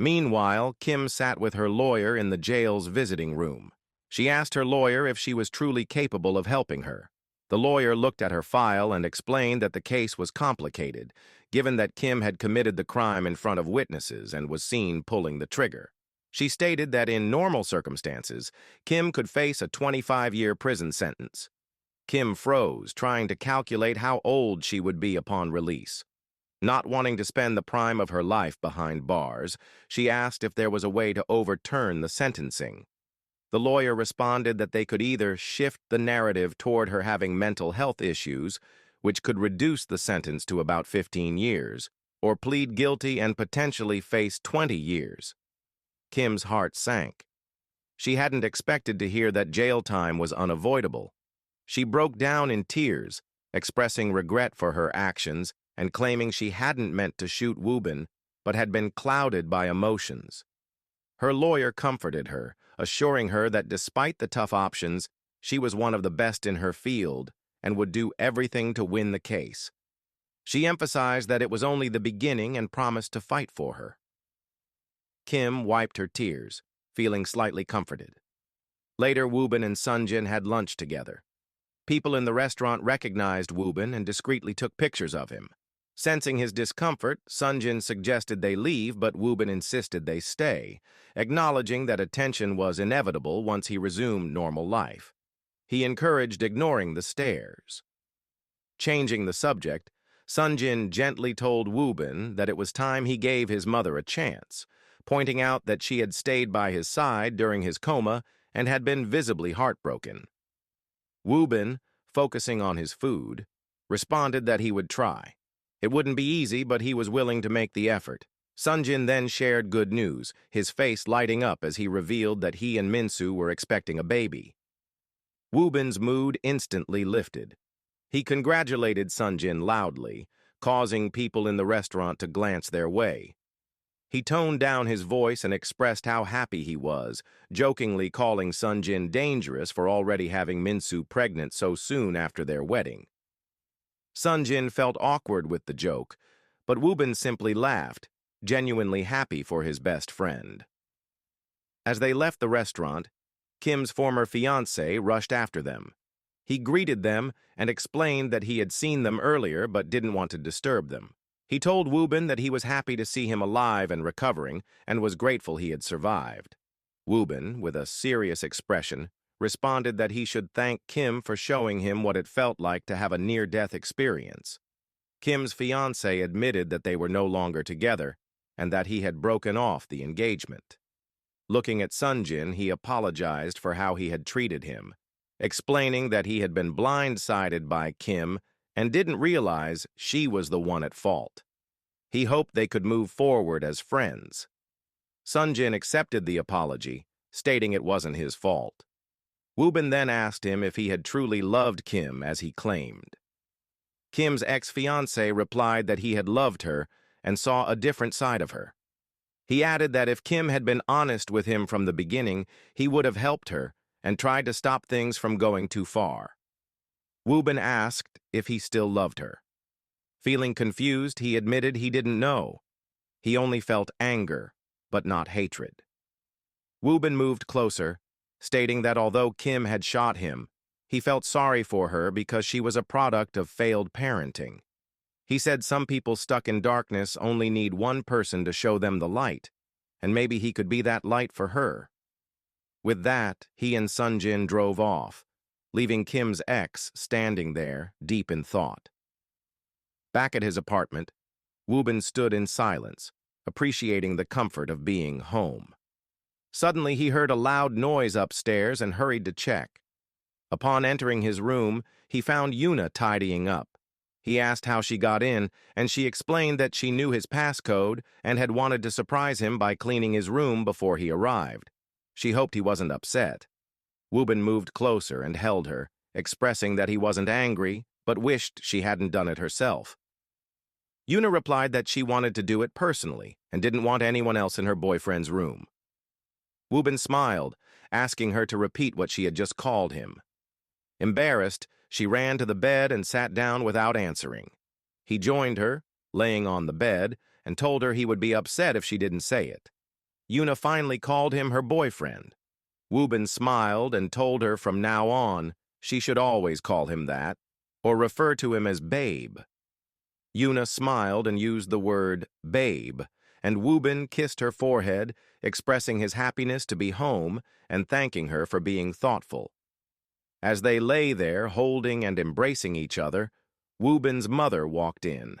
Meanwhile, Kim sat with her lawyer in the jail's visiting room. She asked her lawyer if she was truly capable of helping her. The lawyer looked at her file and explained that the case was complicated, given that Kim had committed the crime in front of witnesses and was seen pulling the trigger. She stated that in normal circumstances, Kim could face a 25-year prison sentence. Kim froze, trying to calculate how old she would be upon release. Not wanting to spend the prime of her life behind bars, she asked if there was a way to overturn the sentencing. The lawyer responded that they could either shift the narrative toward her having mental health issues, which could reduce the sentence to about 15 years, or plead guilty and potentially face 20 years. Kim's heart sank. She hadn't expected to hear that jail time was unavoidable. She broke down in tears, expressing regret for her actions and claiming she hadn't meant to shoot Woo Bin, but had been clouded by emotions. Her lawyer comforted her, assuring her that despite the tough options, she was one of the best in her field and would do everything to win the case. She emphasized that it was only the beginning and promised to fight for her. Kim wiped her tears, feeling slightly comforted. Later, Woo Bin and Sunjin had lunch together. People in the restaurant recognized Woo Bin and discreetly took pictures of him. Sensing his discomfort, Sunjin suggested they leave, but Woo Bin insisted they stay, acknowledging that attention was inevitable once he resumed normal life. He encouraged ignoring the stares. Changing the subject, Sunjin gently told Woo Bin that it was time he gave his mother a chance, pointing out that she had stayed by his side during his coma and had been visibly heartbroken. Woo Bin, focusing on his food, responded that he would try. It wouldn't be easy, but he was willing to make the effort. Sunjin then shared good news, his face lighting up as he revealed that he and Minsu were expecting a baby. Woo Bin's mood instantly lifted. He congratulated Sunjin loudly, causing people in the restaurant to glance their way. He toned down his voice and expressed how happy he was, jokingly calling Sunjin dangerous for already having Minsu pregnant so soon after their wedding. Sunjin felt awkward with the joke, but Woo Bin simply laughed, genuinely happy for his best friend. As they left the restaurant, Kim's former fiancé rushed after them. He greeted them and explained that he had seen them earlier but didn't want to disturb them. He told Woo Bin that he was happy to see him alive and recovering and was grateful he had survived. Woo Bin, with a serious expression, responded that he should thank Kim for showing him what it felt like to have a near-death experience. Kim's fiancé admitted that they were no longer together and that he had broken off the engagement. Looking at Sunjin, he apologized for how he had treated him, explaining that he had been blindsided by Kim and didn't realize she was the one at fault. He hoped they could move forward as friends. Sunjin accepted the apology, stating it wasn't his fault. Woo Bin then asked him if he had truly loved Kim as he claimed. Kim's ex-fiancé replied that he had loved her and saw a different side of her. He added that if Kim had been honest with him from the beginning, he would have helped her and tried to stop things from going too far. Woo Bin asked if he still loved her. Feeling confused, he admitted he didn't know. He only felt anger, but not hatred. Woo Bin moved closer, stating that although Kim had shot him, he felt sorry for her because she was a product of failed parenting. He said some people stuck in darkness only need one person to show them the light, and maybe he could be that light for her. With that, he and Sunjin drove off, leaving Kim's ex standing there, deep in thought. Back at his apartment, Woo Bin stood in silence, appreciating the comfort of being home. Suddenly, he heard a loud noise upstairs and hurried to check. Upon entering his room, he found Yuna tidying up. He asked how she got in, and she explained that she knew his passcode and had wanted to surprise him by cleaning his room before he arrived. She hoped he wasn't upset. Woo Bin moved closer and held her, expressing that he wasn't angry, but wished she hadn't done it herself. Yuna replied that she wanted to do it personally and didn't want anyone else in her boyfriend's room. Woo Bin smiled, asking her to repeat what she had just called him. Embarrassed, she ran to the bed and sat down without answering. He joined her, laying on the bed, and told her he would be upset if she didn't say it. Yuna finally called him her boyfriend. Wubin smiled and told her from now on she should always call him that, or refer to him as babe. Yuna smiled and used the word babe, and Wubin kissed her forehead, expressing his happiness to be home and thanking her for being thoughtful. As they lay there holding and embracing each other, Wubin's mother walked in.